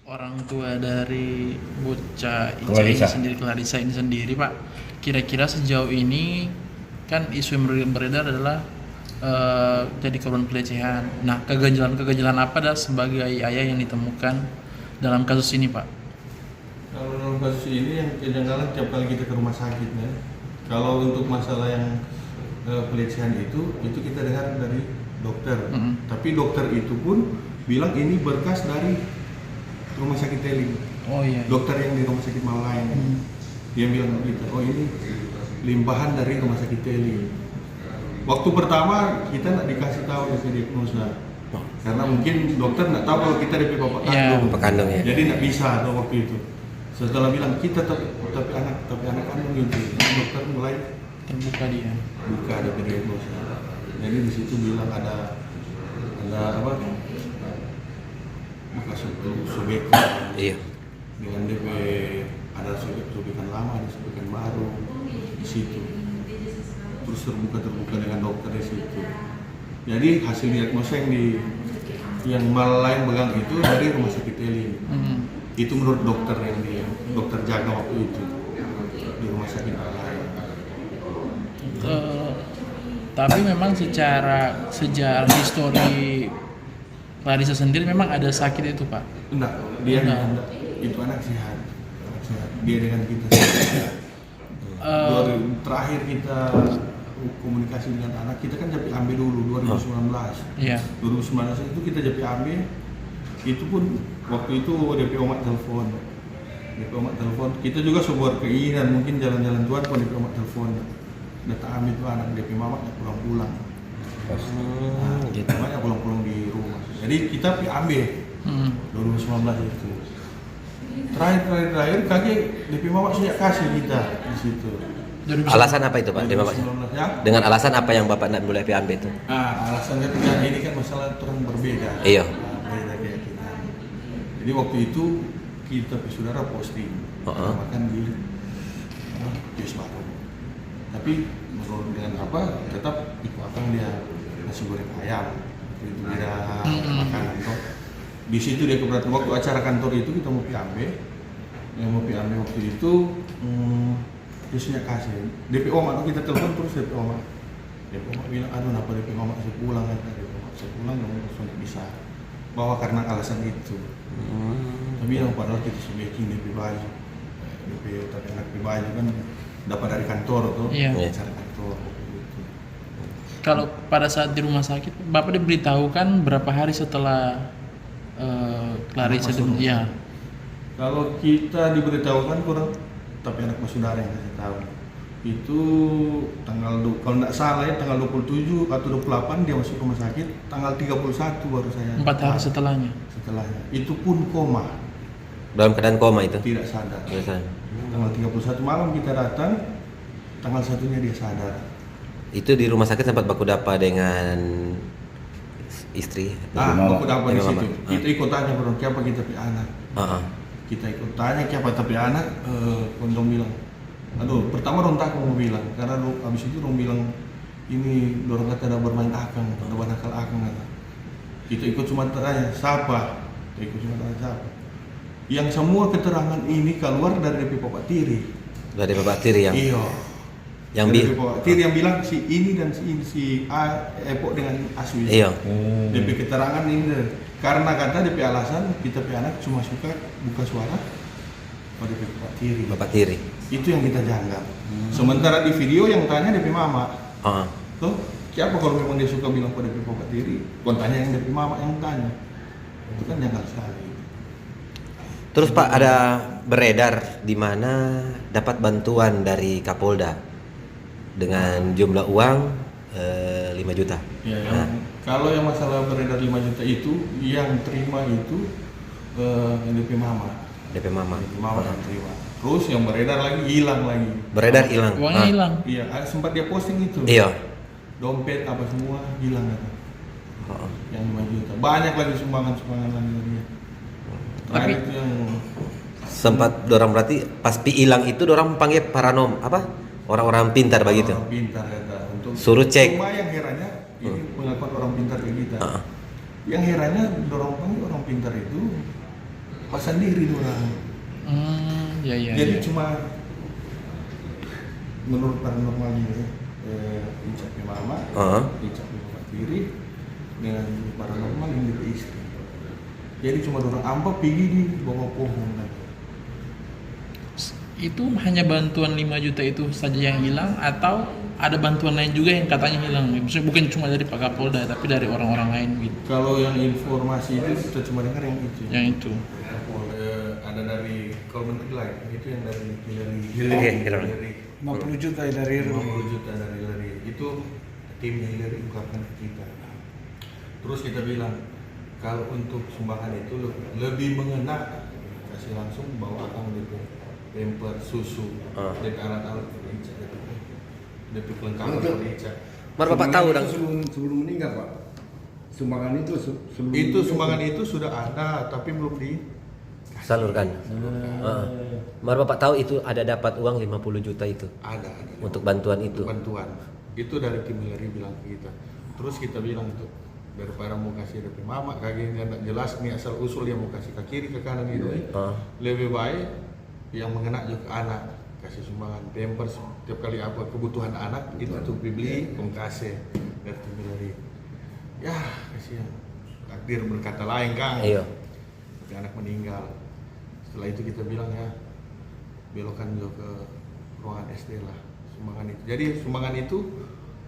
Orang tua dari bocah Ica ini sendiri, Clarissa ini sendiri, Pak, kira-kira sejauh ini kan isu yang beredar adalah jadi korban pelecehan. Nah, keganjilan apa dah sebagai ayah yang ditemukan dalam kasus ini, Pak? Kalau dalam kasus ini yang kejanggalan tiap kali kita ke rumah sakit ya. Kalau untuk masalah yang pelecehan itu kita dengar dari dokter. Tapi dokter itu pun bilang ini berkas dari rumah sakit Teli. Oh iya. Dokter yang di rumah sakit Malaya. Dia bilang begitu. Oh ini limpahan dari rumah sakit Teli. Waktu pertama kita nak dikasih tahu dari diagnosa. Karena mungkin dokter nak tahu kalau kita DP bapak kandung. Ya. Jadi nak bisa tuh waktu itu. Setelah bilang kita tapi anak kandung itu, dokter mulai terbuka dia. Buka ada diagnosa. Jadi di situ bilang ada apa? Bekas sobekan. Iya. Dengan DP ada sobekan lama, ada sobekan baru di situ. Terus terbuka dengan dokter di situ. Jadi hasil diagnosa yang lain pegang itu dari rumah sakit Teli. Itu menurut dokter dokter jaga waktu itu di rumah sakit Malaya. Tapi memang secara histori Clarissa sendiri memang ada sakit itu, Pak? Enggak, dia enggak. Itu anak sehat. Dia dengan kita terakhir kita komunikasi dengan anak, kita kan jadi ambil dulu 2019. Iya. 2019 itu kita jadi ambil. Itu pun waktu itu DP Omak telepon. Kita juga sebuah keinginan mungkin jalan-jalan Tuhan pun DP Omak telepon. Data ambil itu anak DP mamaknya pulang-pulang. Gitu. Makanya pulang-pulang di rumah. Jadi kita ambil 2019 itu. Terakhir kaget DP mamak sudah kasih kita di situ. Alasan apa itu, Pak? Ya? Dengan alasan apa yang Bapak nak mulai ambil itu? Alasan ketiga ini kan masalah orang berbeda. Iya. Beda keyakinan. Jadi waktu itu kita saudara posting makan di Jus Baru. Tapi menurut dengan apa tetap ikutan dia nasi goreng ayam. Itu beda makanan toh. Di situ dia keberatan waktu acara kantor itu kita mau ambil. Yang mau ambil waktu itu biasanya kasih DP Omak kita telepon terus DP Omak bilang aduh kenapa DP Omak saya pulang saya pulang langsung bisa bawa karena alasan itu. Tapi yang padahal kita sebaiknya DP baju tapi anak DP baju kan dapat dari kantor tuh acara kantor gitu. Kalau pada saat di rumah sakit Bapak diberitahukan berapa hari setelah Clarissa ya? Kalau kita diberitahukan kurang, tapi anak saudara yang kasih tahu itu kalau tidak salah ya tanggal 27 atau 28 dia masuk rumah sakit, tanggal 31 baru saya 4 hari setelahnya itu pun koma, dalam keadaan koma itu tidak sadar. Tanggal 31 malam kita datang, tanggal 1-nya dia sadar. Itu di rumah sakit sempat baku dapa dengan istri. Baku dapa di situ. Kita ikut tanya siapa kita punya anak. kita ikut tanya siapa tapi anak dong bilang, aduh pertama dong tak mau bilang karena habis itu dong bilang ini dorong kata ada bermain akang, ada banakal akang kata. Kita ikut cuma tanya siapa, kita ikut cuma tanya siapa. Yang semua keterangan ini keluar dari DP Bapak Tiri. Dari Bapak Tiri yang Iya. yang DP Bapak Tiri yang bilang si ini dan si ini si Epok dengan Aswi. iya. DP keterangan ini karena kata DP alasan kita pe anak cuma suka buka suara pada DP Bapak Tiri. Bapak Tiri. Itu yang kita janggal. Sementara di video yang tanya DP Mama. Tuh, siapa kalau memang dia suka bilang pada DP Bapak Tiri, kon tanya yang DP Mama yang tanya. Itu kan janggal sekali. Terus Pak, ada beredar di mana dapat bantuan dari Kapolda dengan jumlah uang 5 juta. Ya, kalau yang masalah beredar 5 juta itu yang terima itu DP Mama. DP Mama. DP Mama yang terima. Terus yang beredar lagi hilang lagi. Beredar hilang. Uangnya hilang. Iya, sempat dia posting itu. Iya. Dompet apa semua hilang kata. Yang 5 juta. Banyak lagi sumbangan-sumbangan lagi dari dia. Tapi itu yang Sempat dorang berarti pas pi hilang itu dorang panggil paranom apa? Orang-orang pintar begitu. orang pintar kata untuk Suruh cek. Cuma yang herannya ini pengakuan orang pintar kayak kita. Yang herannya dorong panggil orang pintar itu pasang diri dorang. Iya. Jadi cuma menurut paranormal ini Icak Mama, Icak Bapak Tiri dengan paranormal yang di istri. Jadi cuma dorang ampa pergi di bawah pohon. itu hanya bantuan 5 juta itu saja yang hilang atau ada bantuan lain juga yang katanya hilang? Maksudnya bukan cuma dari Pak Kapolda tapi dari orang-orang lain gitu. Kalau yang informasi itu kita cuma dengar yang itu. Yang itu. Ada dari kalau menteri lain itu yang dari Hillary. 50 juta dari 50 juta dari Hillary. Itu tim Hillary ungkapkan ke kita. Terus kita bilang kalau untuk sumbangan itu lebih mengena kasih langsung bawa akang DP pamper susu DP alat-alat Ica DP kelengkapan dari Ica. Mar Bapak tahu dong. Sebelum meninggal Pak. Sumbangan itu sebelum Itu sumbangan itu sudah ada tapi belum Salurkan. Mar Bapak tahu itu ada dapat uang 50 juta itu ada. untuk bantuan itu. Bantuan itu dari tim Hillary bilang ke kita. Terus kita bilang tuh daripada mau kasih DP Mama kagaknya nggak jelas nih asal usul yang mau kasih ke kiri ke kanan gitu lebih baik yang mengena juga ke anak kasih sumbangan pampers tiap kali apa kebutuhan anak itu untuk beli kasih dari tim Hillary ya kasihan takdir berkata lain Kang Iya. tapi anak meninggal setelah itu kita bilang ya belokkan juga ke ruangan SD lah sumbangan itu jadi sumbangan itu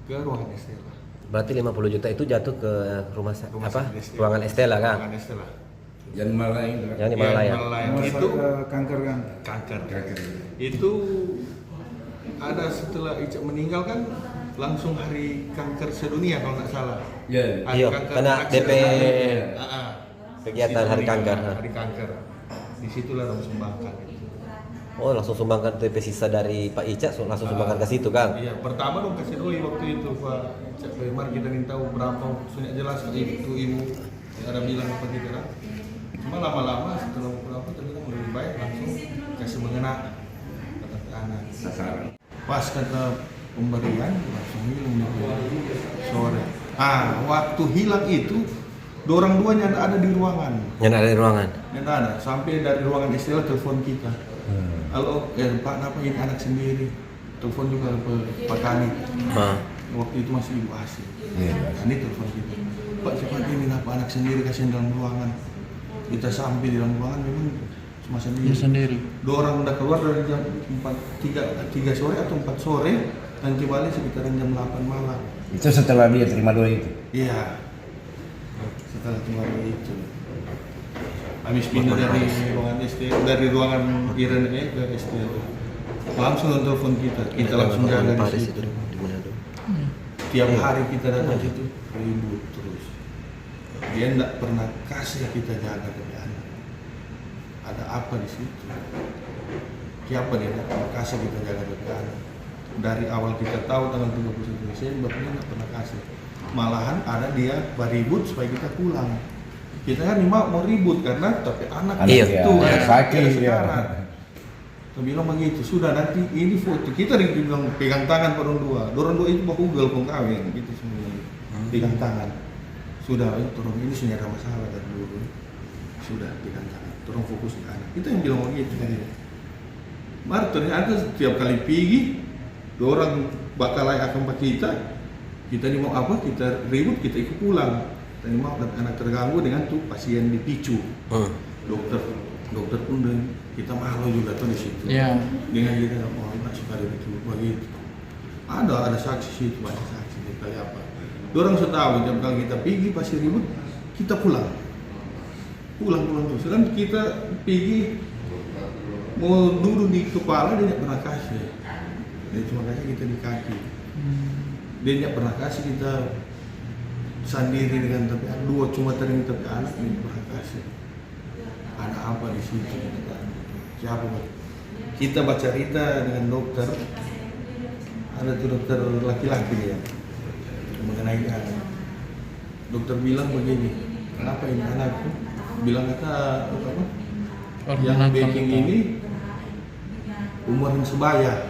ke ruangan SD lah. Berarti 50 juta itu jatuh ke ruangan Estela. ruangan Estela kan? Ruangan Estela. yang Malayan itu kan. Yang di Malaya. Itu kanker kan. kanker. Kanker. Itu ada setelah Ica meninggal kan langsung hari kanker sedunia kalau nggak salah. Iya. Hari Iya, kanker karena anak DP sedunia. kegiatan Situ hari meninggal, kanker. Hari kanker. Disitulah dong sumbangkan. Oh, langsung sumbangkan DP sisa dari Pak Ica langsung sumbangkan ke situ kan? Iya, pertama dong kasih doi waktu itu Pak Ica Mari kita minta berapa, sudah jelas itu ibu yang ada bilang apa kita kan. Cuma lama-lama setelah berapa ternyata lebih baik langsung kasih mengena kata ke anak. Sasaran. Pas kata pemberian langsung hilang di sore. Waktu hilang itu dorang duanya ada di ruangan. Yang ada di ruangan. Yang ada sampai dari ruangan istilah telepon kita. Halo, Pak, kenapa ini anak sendiri? Telepon juga ke Pak Kani. Waktu itu masih ibu asli. Ini telepon kita. Pak, cepat ini kenapa anak sendiri kasih dalam ruangan? Kita sampai di dalam ruangan memang cuma sendiri. Dorang udah keluar dari jam 3 sore atau 4 sore dan kembali sekitaran jam 8 malam. Itu setelah dia terima doa itu. Iya. Setelah terima doa itu. Habis pindah dari ruangan SD, dari ruangan Iren ke SD langsung telepon kita langsung jaga di situ. Tiap hari kita datang situ ribut terus. Dia tidak pernah kasih kita jaga dari anak. Ada apa di situ? Siapa dia tidak pernah kasih kita jaga dari anak? Dari awal kita tahu tanggal 31 Desember dia tidak pernah kasih. Malahan ada dia beribut supaya kita pulang. Kita kan mau ribut karena tapi anak Iya. itu Iya, sakit, iya. sekarang. Kita bilang begitu, sudah nanti ini foto kita bilang pegang tangan dorong dua itu bahugel pun kawin gitu semuanya. Pegang tangan. Sudah turun ini sudah ada masalah dari dulu. Sudah pegang tangan. Turun fokus ke anak. Kita yang bilang begitu tadi. Mar ternyata setiap kali pergi orang bakal akan pakai kita ini mau apa, kita ribut, kita ikut pulang. Kita ini mau anak terganggu dengan tuh pasien dipicu. Dokter pun kita malu juga tuh di situ. Iya. Dengan kita mau nggak suka begitu. Ada saksi situ, banyak saksi kali apa. Orang setahu jam kali kita pergi pasti ribut, kita pulang tuh. Sedang kita pergi mau duduk di kepala dia nggak pernah kasih. Dia cuma kasih kita di kaki. Dia nggak pernah kasih kita sendiri dengan tapi dua cuma terima tapi anak ini pernah kasih. Ada apa di situ? Siapa? Kita baca cerita dengan dokter. Ada tuh dokter laki-laki dia mengenai anak. Dokter bilang begini, kenapa ini anakku? Bilang kata apa? Yang baking ini umuran sebaya.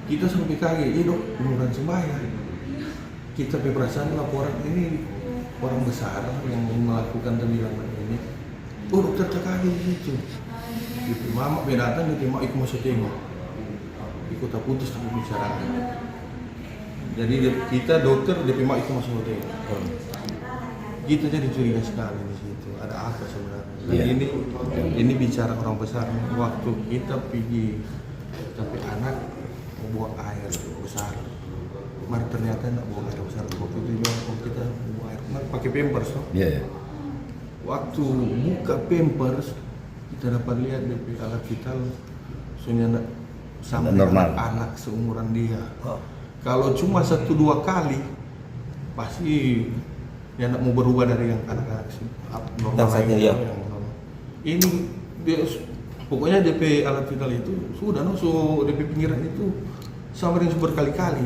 Kita sampai kaget, dok umuran sebaya. Kita perasaan laporan ini orang besar yang melakukan tembilangan ini. Oh dokter terkaget di situ. Di mama datang di mau ikut masuk tengok. Ikut tak putus tak bicara. Jadi kita dokter di mau ikut masuk tengok. Kita jadi curiga sekali di situ. Ada apa sebenarnya? Dan ini bicara orang besar. Waktu kita pergi tapi anak mau buang air besar. Mari ternyata nak buang air besar. Waktu itu bilang kita buang air. Mari pakai pampers. Iya. Waktu buka pampers kita dapat lihat DP alat vital soalnya sama normal. Anak seumuran dia. Kalau cuma 1-2 kali pasti dia nak mau berubah dari yang anak-anak normal ya. Ini dia pokoknya DP alat vital itu sudah so DP pinggiran itu sama dengan berkali-kali.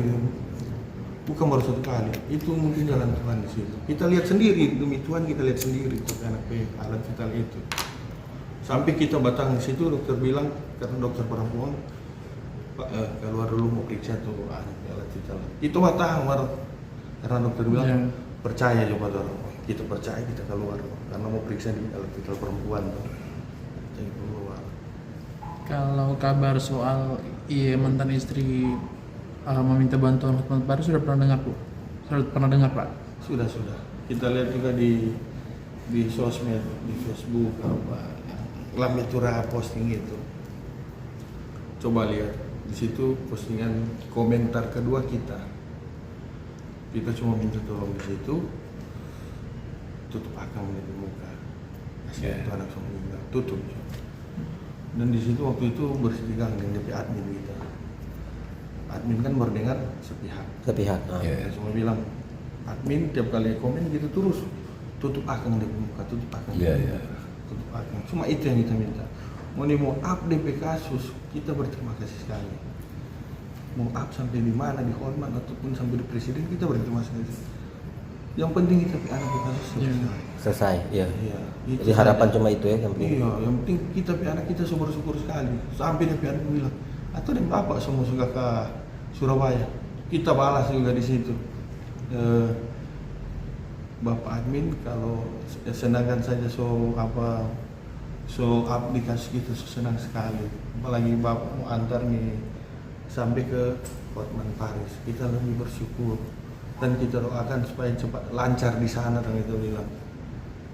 Bukan baru 1 kali, itu mungkin jalan Tuhan di situ. Kita lihat sendiri, demi Tuhan kita lihat sendiri anak alat vital itu. Sampai kita batang di situ, dokter bilang karena dokter perempuan, Pak keluar dulu mau periksa tuh alat vital. Itu matang karena dokter bilang percaya coba dorong. Kita percaya kita keluar karena mau periksa di alat vital perempuan tuh. Jadi keluar. Kalau kabar soal mantan istri meminta bantuan Hotman Paris sudah pernah dengar, Bu? Sudah pernah dengar, Pak? Sudah. Kita lihat juga di sosmed, di Facebook apa Lambe Tura posting itu. Coba lihat di situ postingan komentar kedua kita. Kita cuma minta tolong di situ tutup akang di muka. Kasih itu anak semua meninggal, tutup. Dan di situ waktu itu bersitegang dengan DP admin kita. Admin kan berdengar sepihak. Saya cuma bilang admin tiap kali komen gitu terus tutup akang di muka, tutup akang. Tutup akang. Cuma itu yang kita minta. Mau update kasus, kita berterima kasih sekali. Mau up sampai di mana di Hotman ataupun sampai di presiden kita berterima kasih. Yang penting kita anak kita Selesai, ya. Itu Jadi harapan cuma itu ya yang penting. Iya, yang penting kita anak kita syukur sekali. Sampai dia anak bilang, atau dia bapak semua suka ke Surabaya. Kita balas juga di situ. Bapak admin kalau senangkan saja so aplikasi kita senang sekali. Apalagi bapak mau antar nih sampai ke Hotman Paris. Kita lebih bersyukur dan kita doakan supaya cepat lancar di sana kan itu bilang.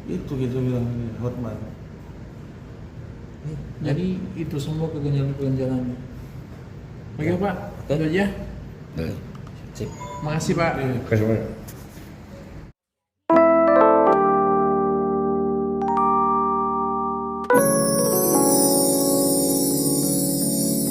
Itu kita bilang Hotman. Jadi itu semua keganjalan-keganjalannya. Oke, Pak. Itu aja. Sip. Makasih, Pak. Kasih banyak.